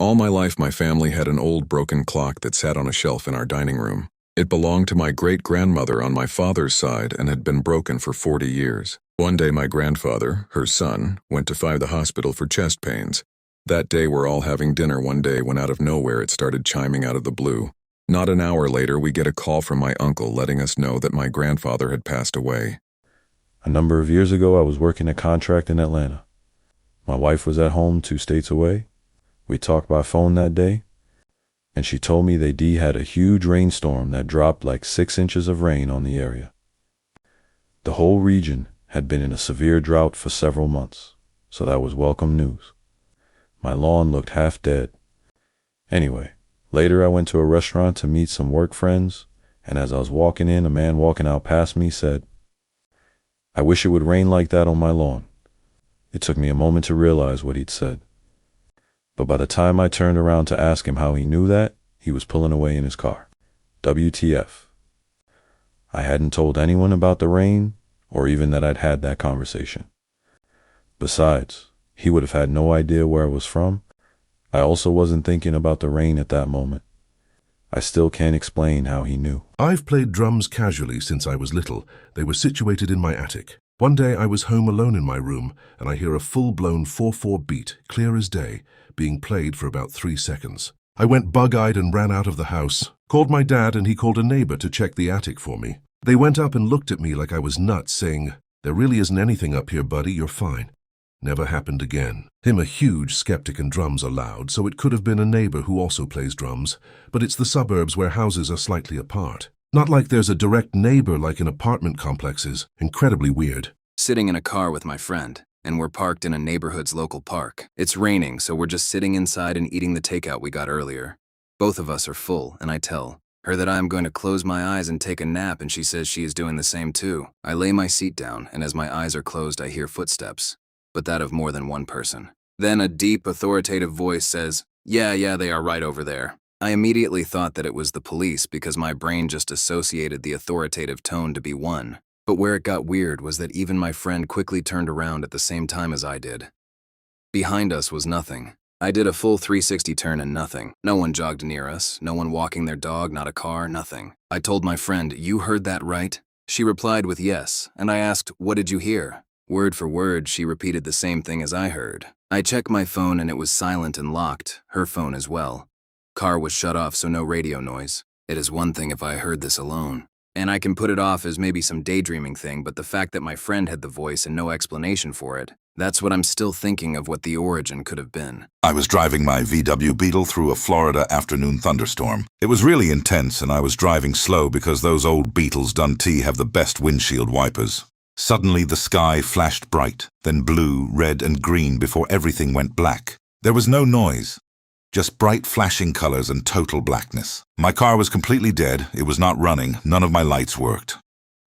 All my life, my family had an old broken clock that sat on a shelf in our dining room. It belonged to my great-grandmother on my father's side and had been broken for 40 years. One day my grandfather, her son, went to the hospital for chest pains. That day we're all having dinner one day when out of nowhere it started chiming out of the blue. Not an hour later we get a call from my uncle letting us know that my grandfather had passed away. A number of years ago I was working a contract in Atlanta. My wife was at home 2 states away. We talked by phone that day, and she told me they had a huge rainstorm that dropped like 6 inches of rain on the area. The whole region had been in a severe drought for several months, so that was welcome news. My lawn looked half dead. Anyway, later I went to a restaurant to meet some work friends, and as I was walking in, a man walking out past me said, "I wish it would rain like that on my lawn." It took me a moment to realize what he'd said. But by the time I turned around to ask him how he knew that, he was pulling away in his car. WTF. I hadn't told anyone about the rain, or even that I'd had that conversation. Besides, he would have had no idea where I was from. I also wasn't thinking about the rain at that moment. I still can't explain how he knew. I've played drums casually since I was little. They were situated in my attic. One day I was home alone in my room, and I hear a full-blown 4/4 beat, clear as day, being played for about 3 seconds. I went bug-eyed and ran out of the house, called my dad, and he called a neighbor to check the attic for me. They went up and looked at me like I was nuts, saying, "There really isn't anything up here, buddy, you're fine." Never happened again. Him a huge skeptic and drums are loud, so it could have been a neighbor who also plays drums, but it's the suburbs where houses are slightly apart. Not like there's a direct neighbor like in apartment complexes. Incredibly weird. Sitting in a car with my friend, and we're parked in a neighborhood's local park. It's raining, so we're just sitting inside and eating the takeout we got earlier. Both of us are full, and I tell her that I am going to close my eyes and take a nap, and she says she is doing the same too. I lay my seat down, and as my eyes are closed, I hear footsteps, but that of more than one person. Then a deep, authoritative voice says, Yeah, they are right over there." I immediately thought that it was the police because my brain just associated the authoritative tone to be one. But where it got weird was that even my friend quickly turned around at the same time as I did. Behind us was nothing. I did a full 360 turn and nothing. No one jogged near us, no one walking their dog, not a car, nothing. I told my friend, "You heard that right?" She replied with yes, and I asked, "What did you hear?" Word for word, she repeated the same thing as I heard. I checked my phone and it was silent and locked, her phone as well. Car was shut off, so no radio noise. It is one thing if I heard this alone, and I can put it off as maybe some daydreaming thing, but the fact that my friend had the voice and no explanation for it, that's what I'm still thinking of what the origin could have been. I was driving my VW Beetle through a Florida afternoon thunderstorm. It was really intense, and I was driving slow because those old Beetles Dun-T have the best windshield wipers. Suddenly the sky flashed bright, then blue, red, and green before everything went black. There was no noise, just bright flashing colors and total blackness. My car was completely dead, it was not running, none of my lights worked.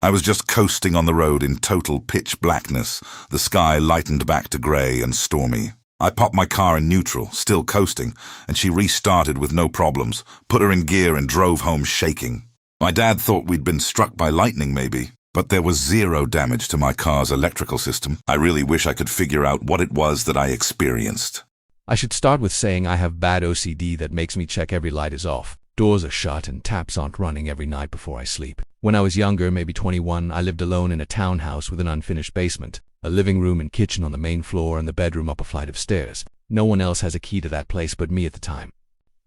I was just coasting on the road in total pitch blackness, the sky lightened back to gray and stormy. I popped my car in neutral, still coasting, and she restarted with no problems, put her in gear and drove home shaking. My dad thought we'd been struck by lightning maybe, but there was zero damage to my car's electrical system. I really wish I could figure out what it was that I experienced. I should start with saying I have bad OCD that makes me check every light is off, doors are shut, and taps aren't running every night before I sleep. When I was younger, maybe 21, I lived alone in a townhouse with an unfinished basement, a living room and kitchen on the main floor, and the bedroom up a flight of stairs. No one else has a key to that place but me at the time.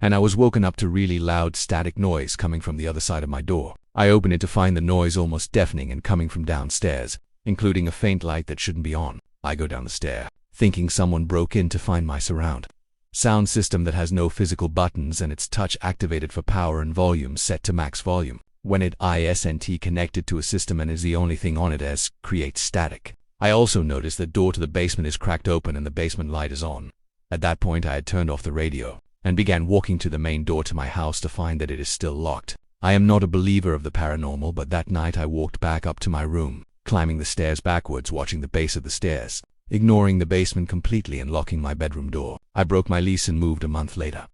And I was woken up to really loud static noise coming from the other side of my door. I opened it to find the noise almost deafening and coming from downstairs, including a faint light that shouldn't be on. I go down the stair, thinking someone broke in to find my surround sound system that has no physical buttons and it's touch activated for power and volume set to max volume. When it isn't connected to a system and is the only thing on it as creates static. I also noticed the door to the basement is cracked open and the basement light is on. At that point I had turned off the radio and began walking to the main door to my house to find that it is still locked. I am not a believer of the paranormal, but that night I walked back up to my room, climbing the stairs backwards, watching the base of the stairs, ignoring the basement completely and locking my bedroom door. I broke my lease and moved a month later.